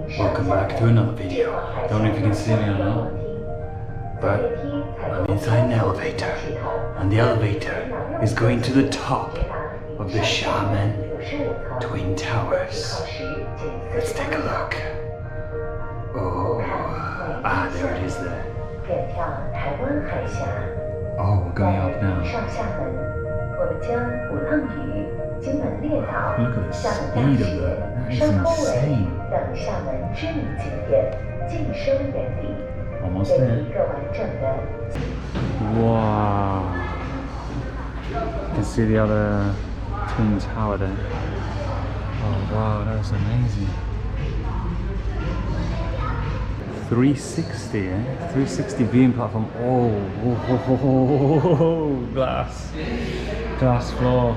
Welcome back to another video. Don't know if you can see me or not, but I'm inside an elevator, and the elevator is going to the top of the Xiamen Twin Towers. Let's take a look. Oh, there it is there. Oh, we're going up now. Look at the speed of that. That is insane. Almost there. Wow. You can see the other twin tower there. Oh wow, that was amazing. 360, eh? 360 viewing platform. Oh, glass floor.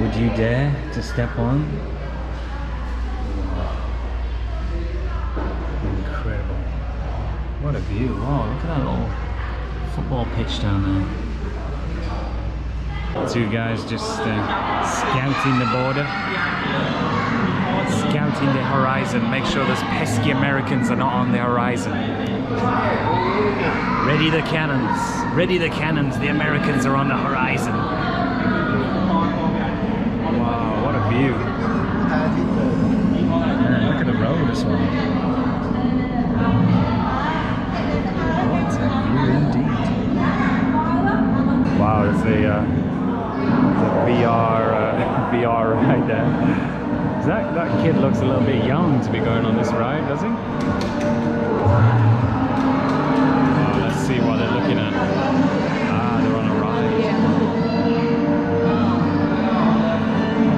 Would you dare to step on? Wow. Incredible. What a view. Wow, look at that little football pitch down there. Two guys just scouting the border. Scouting the horizon. Make sure those pesky Americans are not on the horizon. Ready the cannons. Ready the cannons. The Americans are on the horizon. Wow, what a view. Man, look at the road as well. What a view indeed. Wow, there's the VR right there. That kid looks a little bit young to be going on this ride, does he? Oh, let's see what they're looking at. They're on a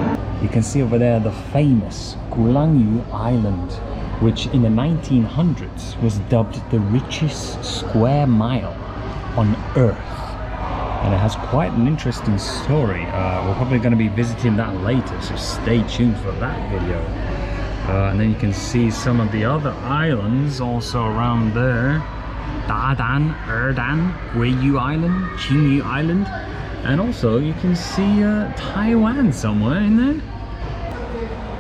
ride. You can see over there the famous Gulangyu Island, which in the 1900s was dubbed the richest square mile on Earth. And it has quite an interesting story. We're probably going to be visiting that later, so stay tuned for that video. And then you can see some of the other islands also around there. Dadan, Erdan, Guiyu Island, Qingyu Island. And also you can see Taiwan somewhere in there.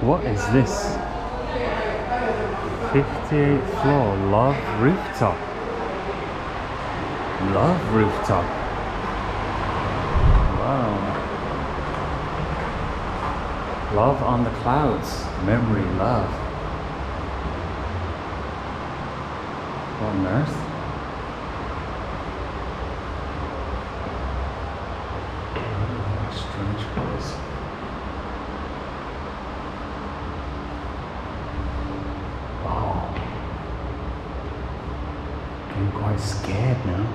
What is this? 58th floor, Love Rooftop. Love Rooftop. Wow. Love on the clouds. Memory love. What on earth? Strange place. Wow. I'm quite scared now.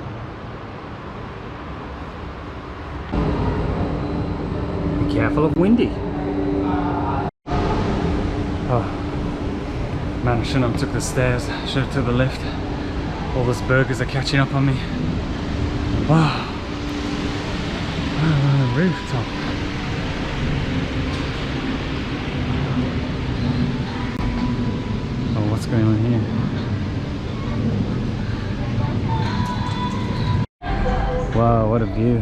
Careful of windy. Oh man, I shouldn't have took the stairs. I should have took the lift. All those burgers are catching up on me. Oh, rooftop. Oh, what's going on here? Wow, what a view.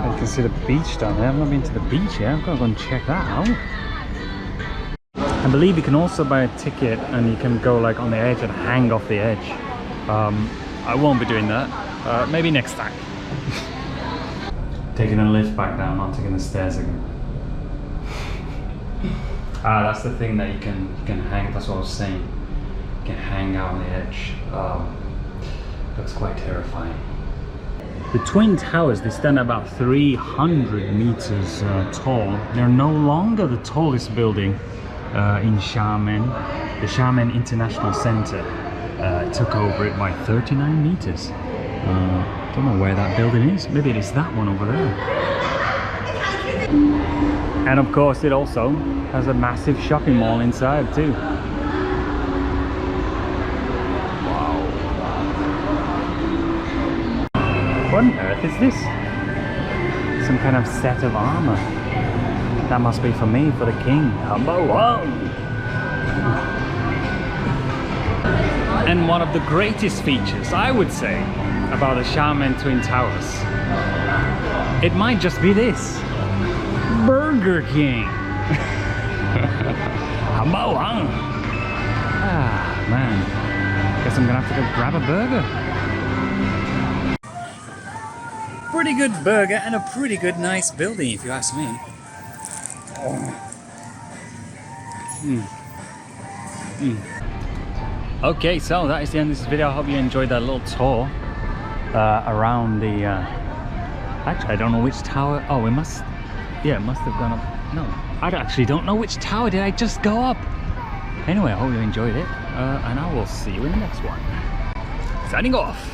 You can see the beach down there. I've not been to the beach yet. I've got to go and check that out. I believe you can also buy a ticket and you can go like on the edge and hang off the edge. I won't be doing that. Maybe next time. Taking a lift back down, not taking the stairs again. That's the thing that you can hang. That's what I was saying. You can hang out on the edge. Looks quite terrifying. The Twin Towers, they stand about 300 meters tall. They're no longer the tallest building in Xiamen. The Xiamen International Center took over it by 39 meters. Don't know where that building is. Maybe it is that one over there. And of course it also has a massive shopping mall inside too. What on earth is this? Some kind of set of armor. That must be for me, for the king. Whoa! And one of the greatest features, I would say, about the Xiamen Twin Towers, it might just be this. Burger King! guess I'm gonna have to go grab a burger. Pretty good burger and a pretty good nice building, if you ask me. Okay, so that is the end of this video. I hope you enjoyed that little tour around the actually I don't know which tower. Oh, it must have gone up. No, I actually don't know which tower did I just go up. Anyway, I hope you enjoyed it, and I will see you in the next one. Signing off.